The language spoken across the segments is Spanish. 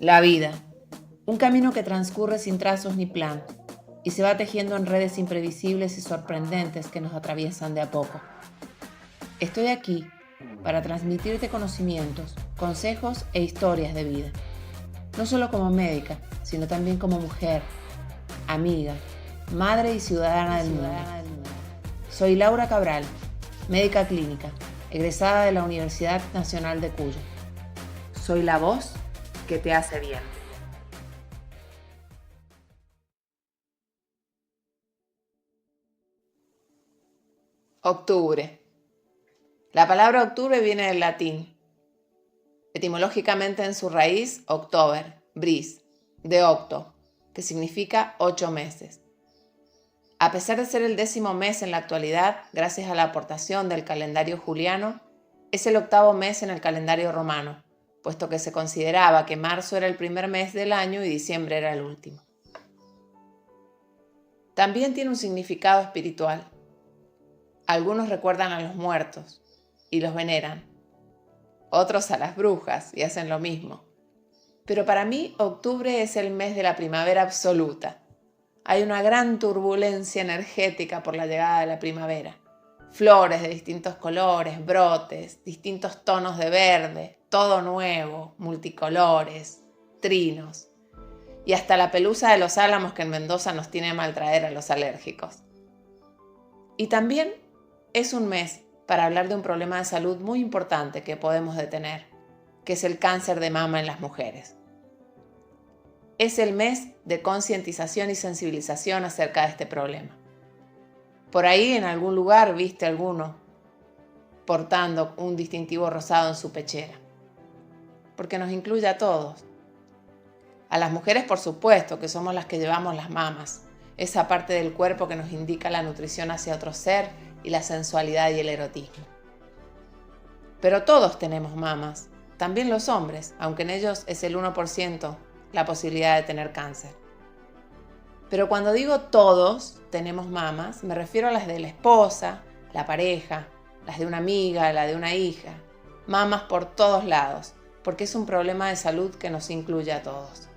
La vida, un camino que transcurre sin trazos ni plan y se va tejiendo en redes imprevisibles y sorprendentes que nos atraviesan de a poco. Estoy aquí para transmitirte conocimientos, consejos e historias de vida, no solo como médica, sino también como mujer, amiga, madre y ciudadana del mundo. Soy Laura Cabral, médica clínica, egresada de la Universidad Nacional de Cuyo. Soy la voz que te hace bien. Octubre. La palabra octubre viene del latín. Etimológicamente en su raíz, october, bris, de octo, que significa 8 meses. A pesar de ser el 10º mes en la actualidad, gracias a la aportación del calendario juliano, es el 8º mes en el calendario romano, puesto que se consideraba que marzo era el primer mes del año y diciembre era el último. También tiene un significado espiritual. Algunos recuerdan a los muertos y los veneran, otros a las brujas y hacen lo mismo. Pero para mí, octubre es el mes de la primavera absoluta. Hay una gran turbulencia energética por la llegada de la primavera. Flores de distintos colores, brotes, distintos tonos de verde, todo nuevo, multicolores, trinos. Y hasta la pelusa de los álamos que en Mendoza nos tiene a maltraer a los alérgicos. Y también es un mes para hablar de un problema de salud muy importante que podemos detener, que es el cáncer de mama en las mujeres. Es el mes de concientización y sensibilización acerca de este problema. Por ahí en algún lugar viste alguno portando un distintivo rosado en su pechera, porque nos incluye a todos. A las mujeres, por supuesto, que somos las que llevamos las mamas, esa parte del cuerpo que nos indica la nutrición hacia otro ser y la sensualidad y el erotismo. Pero todos tenemos mamas, también los hombres, aunque en ellos es el 1% la posibilidad de tener cáncer. Pero cuando digo todos tenemos mamas, me refiero a las de la esposa, la pareja, las de una amiga, la de una hija. Mamas por todos lados, porque es un problema de salud que nos incluye a todos.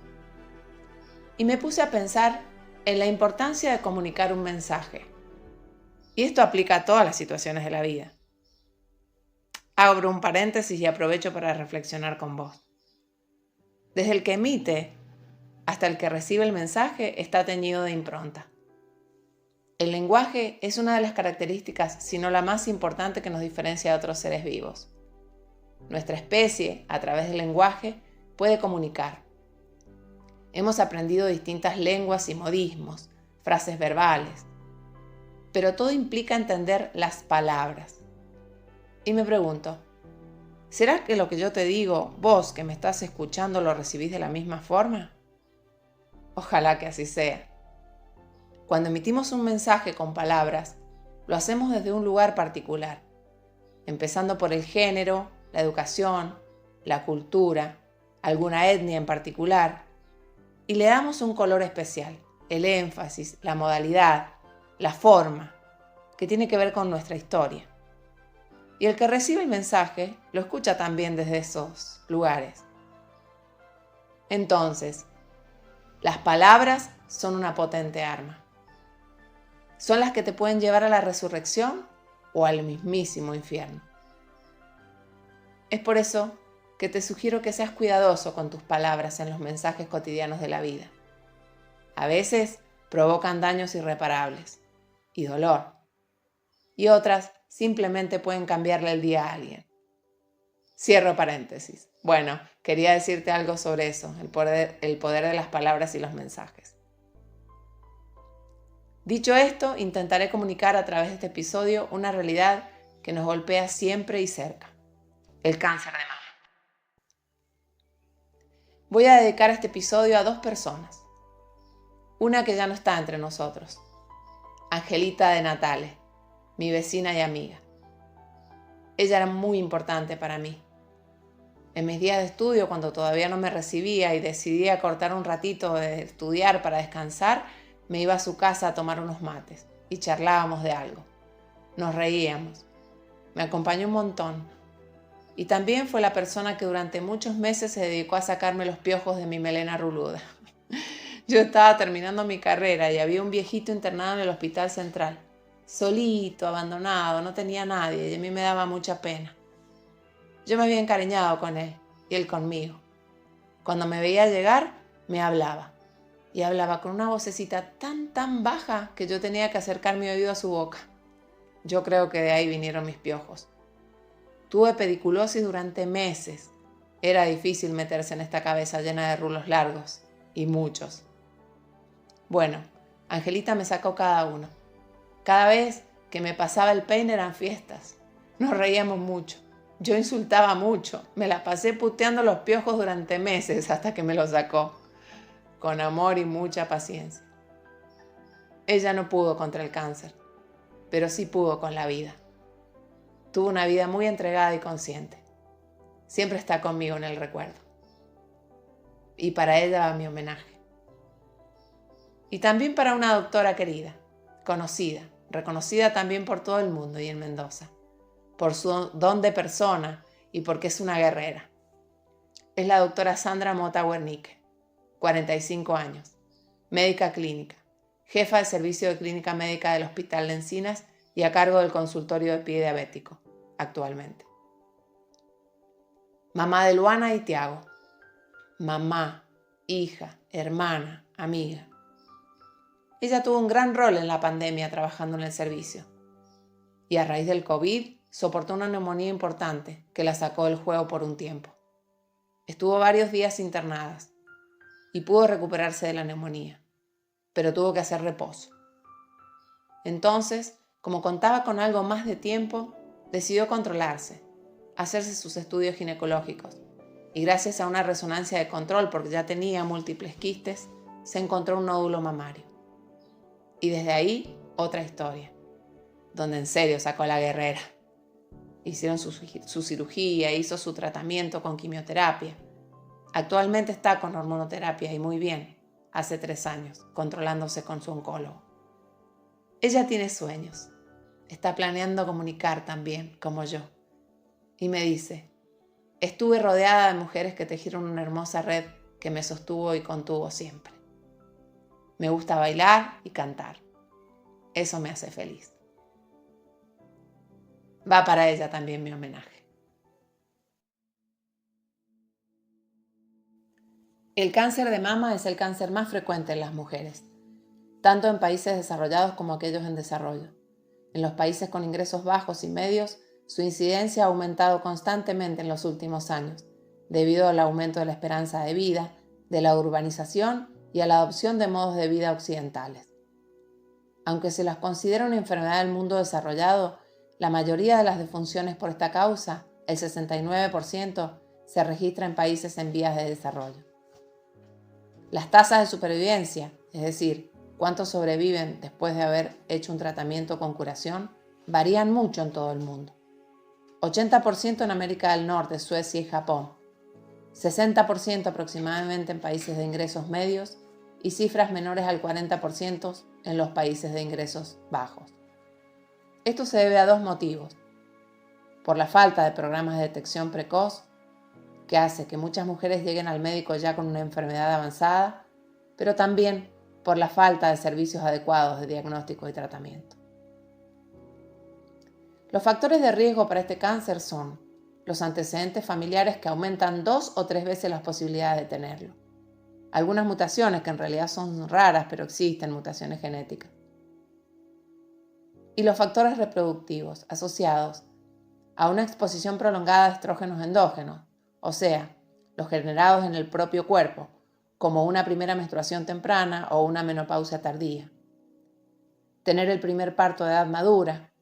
Y me puse a pensar en la importancia de comunicar un mensaje. Y esto aplica a todas las situaciones de la vida. Abro un paréntesis y aprovecho para reflexionar con vos. Desde el que emite hasta el que recibe el mensaje está teñido de impronta. El lenguaje es una de las características, si no la más importante, que nos diferencia de otros seres vivos. Nuestra especie, a través del lenguaje, puede comunicar. Hemos aprendido distintas lenguas y modismos, frases verbales, pero todo implica entender las palabras. Y me pregunto, ¿será que lo que yo te digo, vos que me estás escuchando, lo recibís de la misma forma? Ojalá que así sea. Cuando emitimos un mensaje con palabras, lo hacemos desde un lugar particular, empezando por el género, la educación, la cultura, alguna etnia en particular, y le damos un color especial, el énfasis, la modalidad, la forma, que tiene que ver con nuestra historia. Y el que recibe el mensaje lo escucha también desde esos lugares. Entonces, las palabras son una potente arma. Son las que te pueden llevar a la resurrección o al mismísimo infierno. Es por eso que te sugiero que seas cuidadoso con tus palabras en los mensajes cotidianos de la vida. A veces provocan daños irreparables y dolor. Y otras simplemente pueden cambiarle el día a alguien. Cierro paréntesis. Bueno, quería decirte algo sobre eso, el poder de las palabras y los mensajes. Dicho esto, intentaré comunicar a través de este episodio una realidad que nos golpea siempre y cerca: el cáncer de mama. Voy a dedicar este episodio a 2 personas. Una que ya no está entre nosotros, Angelita de Natale, mi vecina y amiga. Ella era muy importante para mí. En mis días de estudio, cuando todavía no me recibía y decidía cortar un ratito de estudiar para descansar, me iba a su casa a tomar unos mates y charlábamos de algo. Nos reíamos. Me acompañó un montón. Y también fue la persona que durante muchos meses se dedicó a sacarme los piojos de mi melena ruluda. Yo estaba terminando mi carrera y había un viejito internado en el hospital central. Solito, abandonado, no tenía nadie y a mí me daba mucha pena. Yo me había encariñado con él y él conmigo. Cuando me veía llegar, me hablaba. Y hablaba con una vocecita tan baja que yo tenía que acercar mi oído a su boca. Yo creo que de ahí vinieron mis piojos. Tuve pediculosis durante meses. Era difícil meterse en esta cabeza llena de rulos largos, y muchos. Bueno, Angelita me sacó cada uno. Cada vez que me pasaba el peine eran fiestas. Nos reíamos mucho. Yo insultaba mucho. Me la pasé puteando los piojos durante meses hasta que me los sacó. Con amor y mucha paciencia. Ella no pudo contra el cáncer, pero sí pudo con la vida. Tuvo una vida muy entregada y consciente. Siempre está conmigo en el recuerdo. Y para ella va mi homenaje. Y también para una doctora querida, conocida, reconocida también por todo el mundo y en Mendoza, por su don de persona y porque es una guerrera. Es la doctora Sandra Mota Wernicke, 45 años, médica clínica, jefa del servicio de clínica médica del Hospital de Encinas y a cargo del consultorio de pie diabético, actualmente. Mamá de Luana y Tiago. Mamá, hija, hermana, amiga. Ella tuvo un gran rol en la pandemia trabajando en el servicio. Y a raíz del COVID soportó una neumonía importante que la sacó del juego por un tiempo. Estuvo varios días internada y pudo recuperarse de la neumonía, pero tuvo que hacer reposo. Entonces, como contaba con algo más de tiempo, decidió controlarse, hacerse sus estudios ginecológicos y gracias a una resonancia de control, porque ya tenía múltiples quistes, se encontró un nódulo mamario. Y desde ahí, otra historia, donde en serio sacó a la guerrera. Hicieron su cirugía, hizo su tratamiento con quimioterapia. Actualmente está con hormonoterapia y muy bien, hace 3 años, controlándose con su oncólogo. Ella tiene sueños, está planeando comunicar también, como yo. Y me dice, estuve rodeada de mujeres que tejieron una hermosa red que me sostuvo y contuvo siempre. Me gusta bailar y cantar. Eso me hace feliz. Va para ella también mi homenaje. El cáncer de mama es el cáncer más frecuente en las mujeres, tanto en países desarrollados como aquellos en desarrollo. En los países con ingresos bajos y medios, su incidencia ha aumentado constantemente en los últimos años, debido al aumento de la esperanza de vida, de la urbanización y a la adopción de modos de vida occidentales. Aunque se las considera una enfermedad del mundo desarrollado, la mayoría de las defunciones por esta causa, el 69%, se registra en países en vías de desarrollo. Las tasas de supervivencia, es decir, cuántos sobreviven después de haber hecho un tratamiento con curación, varían mucho en todo el mundo. 80% en América del Norte, Suecia y Japón, 60% aproximadamente en países de ingresos medios y cifras menores al 40% en los países de ingresos bajos. Esto se debe a 2 motivos. Por la falta de programas de detección precoz, que hace que muchas mujeres lleguen al médico ya con una enfermedad avanzada, pero también por la falta de servicios adecuados de diagnóstico y tratamiento. Los factores de riesgo para este cáncer son los antecedentes familiares que aumentan 2 o 3 veces las posibilidades de tenerlo. Algunas mutaciones que en realidad son raras, pero existen mutaciones genéticas. Y los factores reproductivos asociados a una exposición prolongada a estrógenos endógenos, o sea, los generados en el propio cuerpo, como una primera menstruación temprana o una menopausia tardía. Tener el primer parto de edad madura.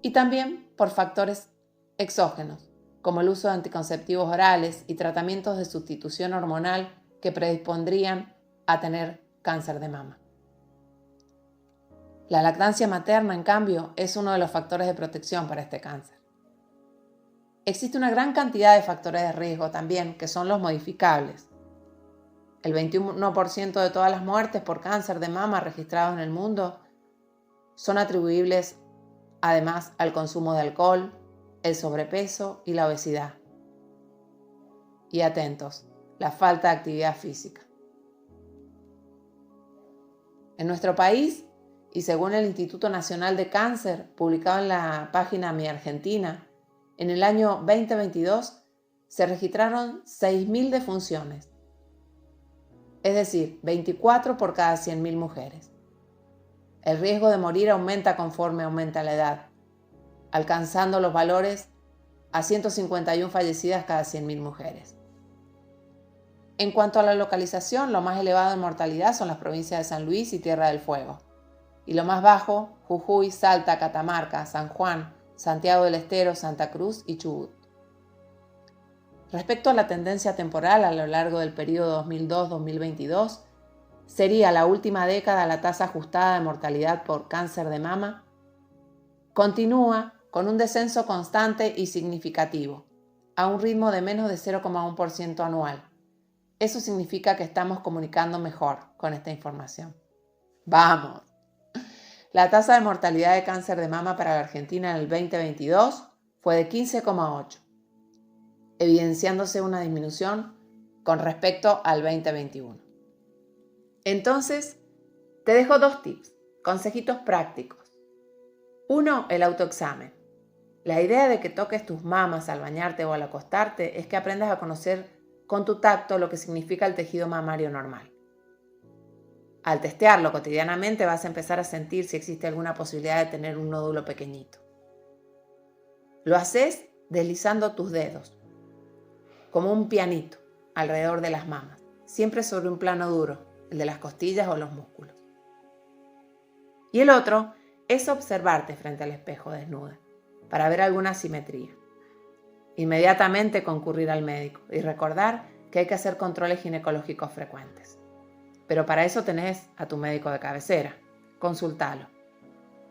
Y también por factores exógenos, como el uso de anticonceptivos orales y tratamientos de sustitución hormonal que predispondrían a tener cáncer de mama. La lactancia materna, en cambio, es uno de los factores de protección para este cáncer. Existe una gran cantidad de factores de riesgo también, que son los modificables. El 21% de todas las muertes por cáncer de mama registrados en el mundo son atribuibles además al consumo de alcohol, el sobrepeso y la obesidad. Y atentos, la falta de actividad física. En nuestro país, y según el Instituto Nacional de Cáncer, publicado en la página Mi Argentina, en el año 2022 se registraron 6.000 defunciones, es decir, 24 por cada 100.000 mujeres. El riesgo de morir aumenta conforme aumenta la edad, alcanzando los valores a 151 fallecidas cada 100.000 mujeres. En cuanto a la localización, lo más elevado en mortalidad son las provincias de San Luis y Tierra del Fuego, y lo más bajo, Jujuy, Salta, Catamarca, San Juan, Santiago del Estero, Santa Cruz y Chubut. Respecto a la tendencia temporal a lo largo del periodo 2002-2022, sería la última década la tasa ajustada de mortalidad por cáncer de mama continúa con un descenso constante y significativo, a un ritmo de menos de 0,1% anual. Eso significa que estamos comunicando mejor con esta información. ¡Vamos! La tasa de mortalidad de cáncer de mama para la Argentina en el 2022 fue de 15,8, evidenciándose una disminución con respecto al 2021. Entonces, te dejo 2 tips, consejitos prácticos. 1, el autoexamen. La idea de que toques tus mamas al bañarte o al acostarte es que aprendas a conocer con tu tacto lo que significa el tejido mamario normal. Al testearlo cotidianamente vas a empezar a sentir si existe alguna posibilidad de tener un nódulo pequeñito. Lo haces deslizando tus dedos, como un pianito, alrededor de las mamas, siempre sobre un plano duro, el de las costillas o los músculos. Y el otro es observarte frente al espejo desnuda, para ver alguna asimetría. Inmediatamente concurrir al médico y recordar que hay que hacer controles ginecológicos frecuentes. Pero para eso tenés a tu médico de cabecera. Consultalo.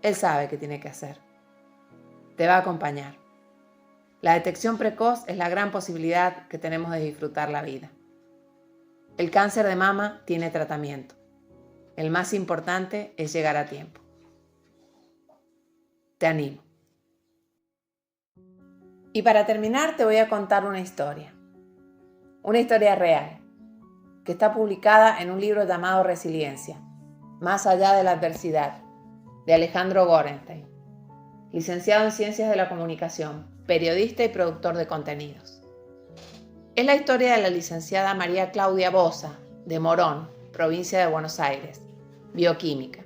Él sabe qué tiene que hacer. Te va a acompañar. La detección precoz es la gran posibilidad que tenemos de disfrutar la vida. El cáncer de mama tiene tratamiento. El más importante es llegar a tiempo. Te animo. Y para terminar te voy a contar una historia real, que está publicada en un libro llamado Resiliencia, Más allá de la adversidad, de Alejandro Gorenstein, licenciado en Ciencias de la Comunicación, periodista y productor de contenidos. Es la historia de la licenciada María Claudia Bosa, de Morón, provincia de Buenos Aires, bioquímica.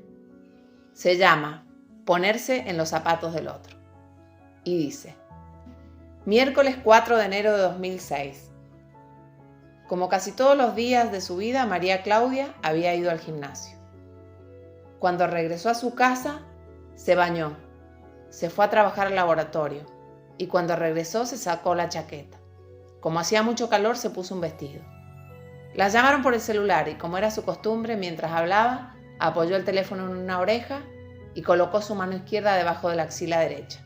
Se llama Ponerse en los zapatos del otro. Y dice: miércoles 4 de enero de 2006. Como casi todos los días de su vida, María Claudia había ido al gimnasio. Cuando regresó a su casa, se bañó, se fue a trabajar al laboratorio y cuando regresó se sacó la chaqueta. Como hacía mucho calor, se puso un vestido. La llamaron por el celular y, como era su costumbre, mientras hablaba, apoyó el teléfono en una oreja y colocó su mano izquierda debajo de la axila derecha.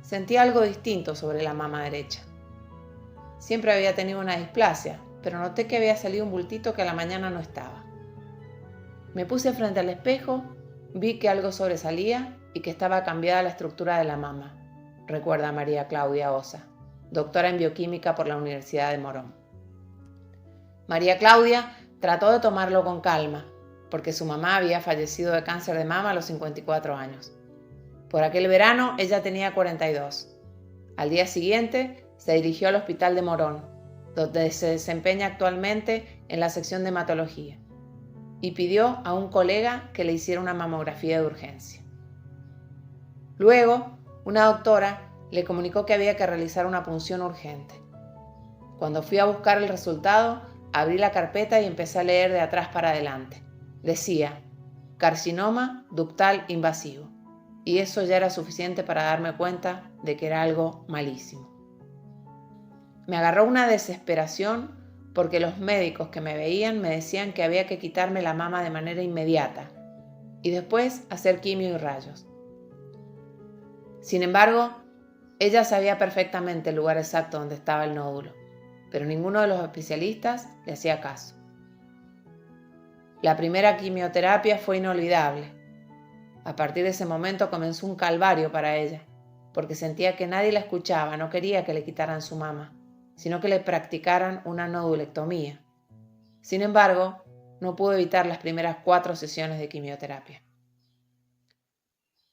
Sentía algo distinto sobre la mama derecha. Siempre había tenido una displasia, pero noté que había salido un bultito que a la mañana no estaba. Me puse frente al espejo, vi que algo sobresalía y que estaba cambiada la estructura de la mama, recuerda María Claudia Osa, doctora en bioquímica por la Universidad de Morón. María Claudia trató de tomarlo con calma, porque su mamá había fallecido de cáncer de mama a los 54 años. Por aquel verano ella tenía 42. Al día siguiente se dirigió al hospital de Morón, donde se desempeña actualmente en la sección de hematología, y pidió a un colega que le hiciera una mamografía de urgencia. Luego, una doctora le comunicó que había que realizar una punción urgente. Cuando fui a buscar el resultado, abrí la carpeta y empecé a leer de atrás para adelante. Decía: carcinoma ductal invasivo. Y eso ya era suficiente para darme cuenta de que era algo malísimo. Me agarró una desesperación porque los médicos que me veían me decían que había que quitarme la mama de manera inmediata y después hacer quimio y rayos. Sin embargo, ella sabía perfectamente el lugar exacto donde estaba el nódulo, pero ninguno de los especialistas le hacía caso. La primera quimioterapia fue inolvidable. A partir de ese momento comenzó un calvario para ella, porque sentía que nadie la escuchaba, no quería que le quitaran su mama, sino que le practicaran una nodulectomía. Sin embargo, no pude evitar las primeras 4 sesiones de quimioterapia.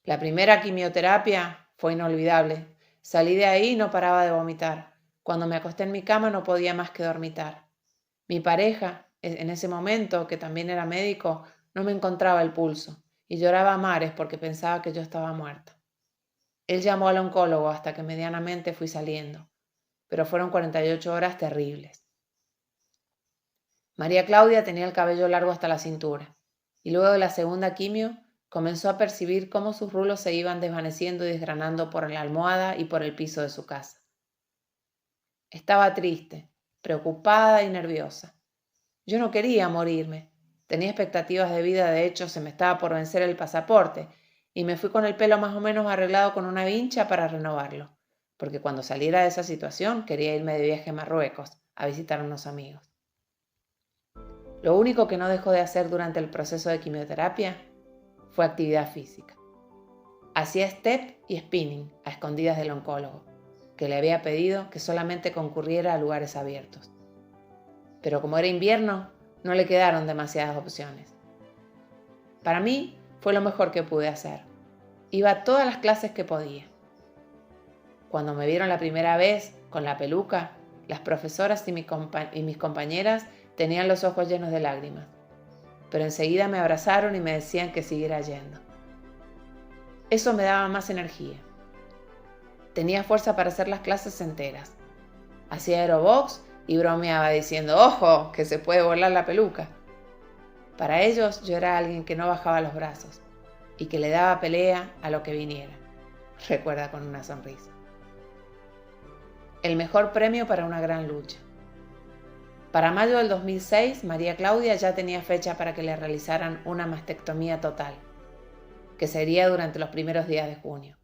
La primera quimioterapia fue inolvidable. Salí de ahí y no paraba de vomitar. Cuando me acosté en mi cama no podía más que dormitar. Mi pareja, en ese momento, que también era médico, no me encontraba el pulso y lloraba a mares porque pensaba que yo estaba muerta. Él llamó al oncólogo hasta que medianamente fui saliendo, pero fueron 48 horas terribles. María Claudia tenía el cabello largo hasta la cintura y luego de la segunda quimio comenzó a percibir cómo sus rulos se iban desvaneciendo y desgranando por la almohada y por el piso de su casa. Estaba triste, preocupada y nerviosa. Yo no quería morirme. Tenía expectativas de vida, de hecho se me estaba por vencer el pasaporte y me fui con el pelo más o menos arreglado con una vincha para renovarlo, porque cuando saliera de esa situación quería irme de viaje a Marruecos a visitar a unos amigos. Lo único que no dejó de hacer durante el proceso de quimioterapia fue actividad física. Hacía step y spinning a escondidas del oncólogo, que le había pedido que solamente concurriera a lugares abiertos. Pero como era invierno, no le quedaron demasiadas opciones. Para mí fue lo mejor que pude hacer. Iba a todas las clases que podía. Cuando me vieron la primera vez con la peluca, las profesoras y mis compañeras tenían los ojos llenos de lágrimas, pero enseguida me abrazaron y me decían que siguiera yendo. Eso me daba más energía. Tenía fuerza para hacer las clases enteras. Hacía aerobox y bromeaba diciendo, ¡ojo, que se puede volar la peluca! Para ellos yo era alguien que no bajaba los brazos y que le daba pelea a lo que viniera, recuerda con una sonrisa. El mejor premio para una gran lucha. Para mayo del 2006, María Claudia ya tenía fecha para que le realizaran una mastectomía total, que sería durante los primeros días de junio.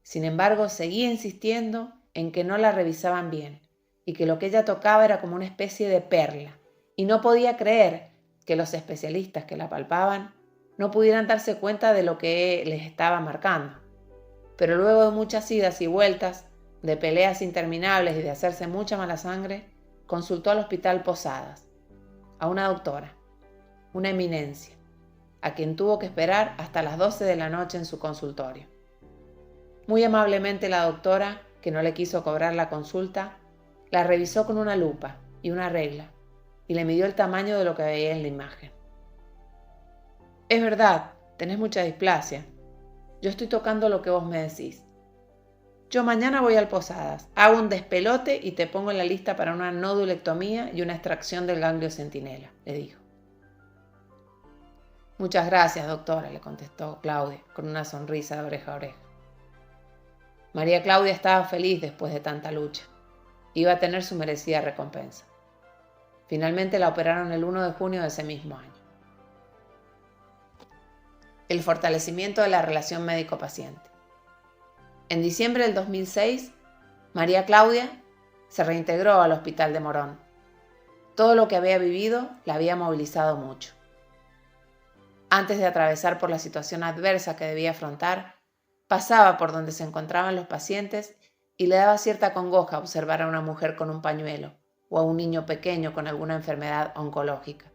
Sin embargo, seguía insistiendo en que no la revisaban bien y que lo que ella tocaba era como una especie de perla, y no podía creer que los especialistas que la palpaban no pudieran darse cuenta de lo que les estaba marcando. Pero luego de muchas idas y vueltas, de peleas interminables y de hacerse mucha mala sangre, consultó al Hospital Posadas, a una doctora, una eminencia, a quien tuvo que esperar hasta las 12 de la noche en su consultorio. Muy amablemente la doctora, que no le quiso cobrar la consulta, la revisó con una lupa y una regla y le midió el tamaño de lo que veía en la imagen. Es verdad, tenés mucha displasia. Yo estoy tocando lo que vos me decís. Yo mañana voy al Posadas, hago un despelote y te pongo en la lista para una nodulectomía y una extracción del ganglio centinela, le dijo. Muchas gracias, doctora, le contestó Claudia, con una sonrisa de oreja a oreja. María Claudia estaba feliz después de tanta lucha. Iba a tener su merecida recompensa. Finalmente la operaron el 1 de junio de ese mismo año. El fortalecimiento de la relación médico-paciente. En diciembre del 2006, María Claudia se reintegró al Hospital de Morón. Todo lo que había vivido la había movilizado mucho. Antes de atravesar por la situación adversa que debía afrontar, pasaba por donde se encontraban los pacientes y le daba cierta congoja observar a una mujer con un pañuelo o a un niño pequeño con alguna enfermedad oncológica.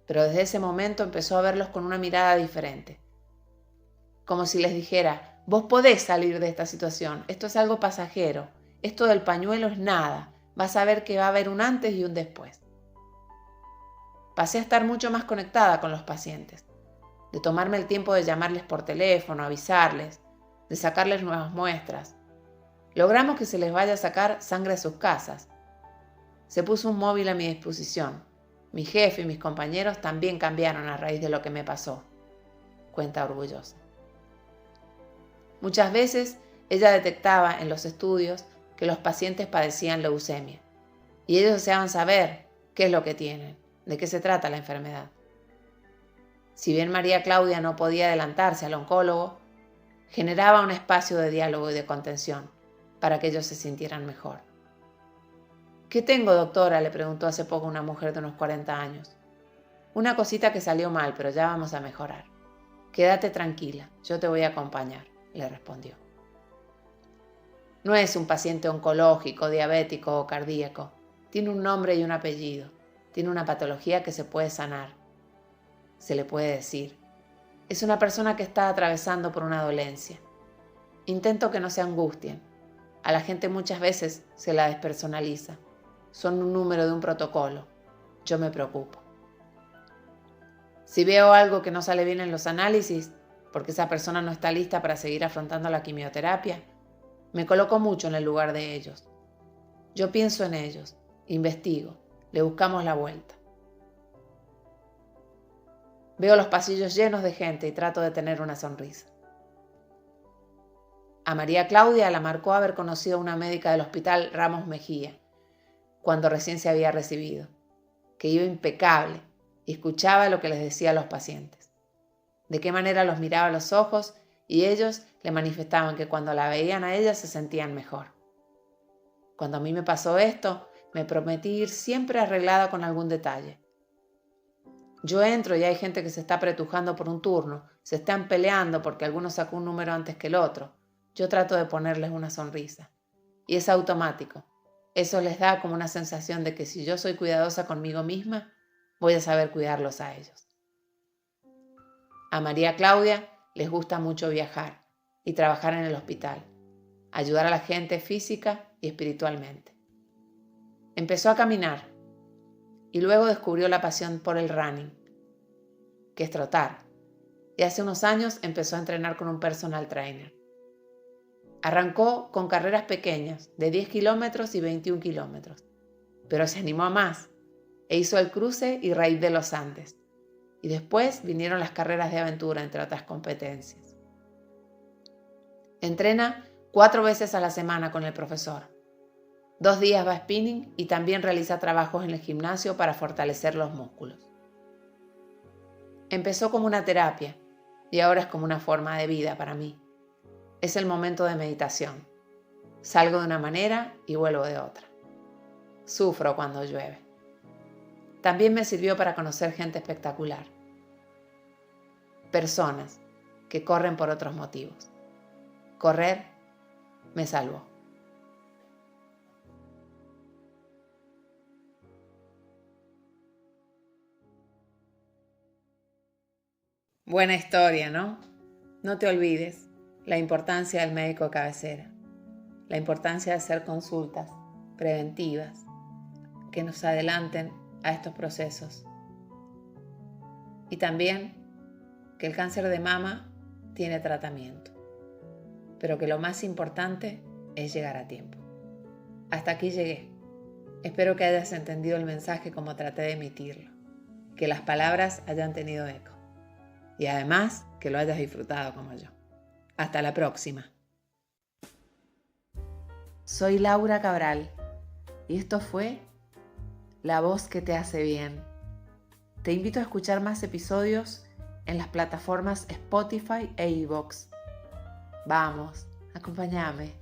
Pero desde ese momento empezó a verlos con una mirada diferente. Como si les dijera, vos podés salir de esta situación, esto es algo pasajero, esto del pañuelo es nada, vas a ver que va a haber un antes y un después. Pasé a estar mucho más conectada con los pacientes, de tomarme el tiempo de llamarles por teléfono, avisarles, de sacarles nuevas muestras. Logramos que se les vaya a sacar sangre a sus casas. Se puso un móvil a mi disposición. Mi jefe y mis compañeros también cambiaron a raíz de lo que me pasó, cuenta orgullosa. Muchas veces ella detectaba en los estudios que los pacientes padecían leucemia y ellos deseaban saber qué es lo que tienen, de qué se trata la enfermedad. Si bien María Claudia no podía adelantarse al oncólogo, generaba un espacio de diálogo y de contención para que ellos se sintieran mejor. ¿Qué tengo, doctora?, le preguntó hace poco una mujer de unos 40 años. Una cosita que salió mal, pero ya vamos a mejorar. Quédate tranquila, yo te voy a acompañar, le respondió. No es un paciente oncológico, diabético o cardíaco. Tiene un nombre y un apellido. Tiene una patología que se puede sanar. Se le puede decir. Es una persona que está atravesando por una dolencia. Intento que no se angustien. A la gente muchas veces se la despersonaliza. Son un número de un protocolo. Yo me preocupo. Si veo algo que no sale bien en los análisis, porque esa persona no está lista para seguir afrontando la quimioterapia, me coloco mucho en el lugar de ellos. Yo pienso en ellos, investigo, le buscamos la vuelta. Veo los pasillos llenos de gente y trato de tener una sonrisa. A María Claudia la marcó haber conocido a una médica del hospital Ramos Mejía, cuando recién se había recibido, que iba impecable y escuchaba lo que les decía a los pacientes. De qué manera los miraba a los ojos y ellos le manifestaban que cuando la veían a ella se sentían mejor. Cuando a mí me pasó esto, me prometí ir siempre arreglada con algún detalle. Yo entro y hay gente que se está apretujando por un turno, se están peleando porque alguno sacó un número antes que el otro. Yo trato de ponerles una sonrisa. Y es automático. Eso les da como una sensación de que si yo soy cuidadosa conmigo misma, voy a saber cuidarlos a ellos. A María Claudia les gusta mucho viajar y trabajar en el hospital, ayudar a la gente física y espiritualmente. Empezó a caminar y luego descubrió la pasión por el running, que es trotar, y hace unos años empezó a entrenar con un personal trainer. Arrancó con carreras pequeñas de 10 kilómetros y 21 kilómetros, pero se animó a más e hizo el cruce y raíz de los Andes. Y después vinieron las carreras de aventura, entre otras competencias. Entrena 4 veces a la semana con el profesor. 2 días va a spinning y también realiza trabajos en el gimnasio para fortalecer los músculos. Empezó como una terapia y ahora es como una forma de vida para mí. Es el momento de meditación. Salgo de una manera y vuelvo de otra. Sufro cuando llueve. También me sirvió para conocer gente espectacular. Personas que corren por otros motivos. Correr me salvó. Buena historia, ¿no? No te olvides la importancia del médico de cabecera, la importancia de hacer consultas preventivas que nos adelanten a estos procesos. Y también que el cáncer de mama tiene tratamiento, pero que lo más importante es llegar a tiempo. Hasta aquí llegué. Espero que hayas entendido el mensaje como traté de emitirlo, que las palabras hayan tenido eco y además que lo hayas disfrutado como yo. Hasta la próxima. Soy Laura Cabral y esto fue La Voz que te hace bien. Te invito a escuchar más episodios en las plataformas Spotify e iVoox. Vamos, acompáñame.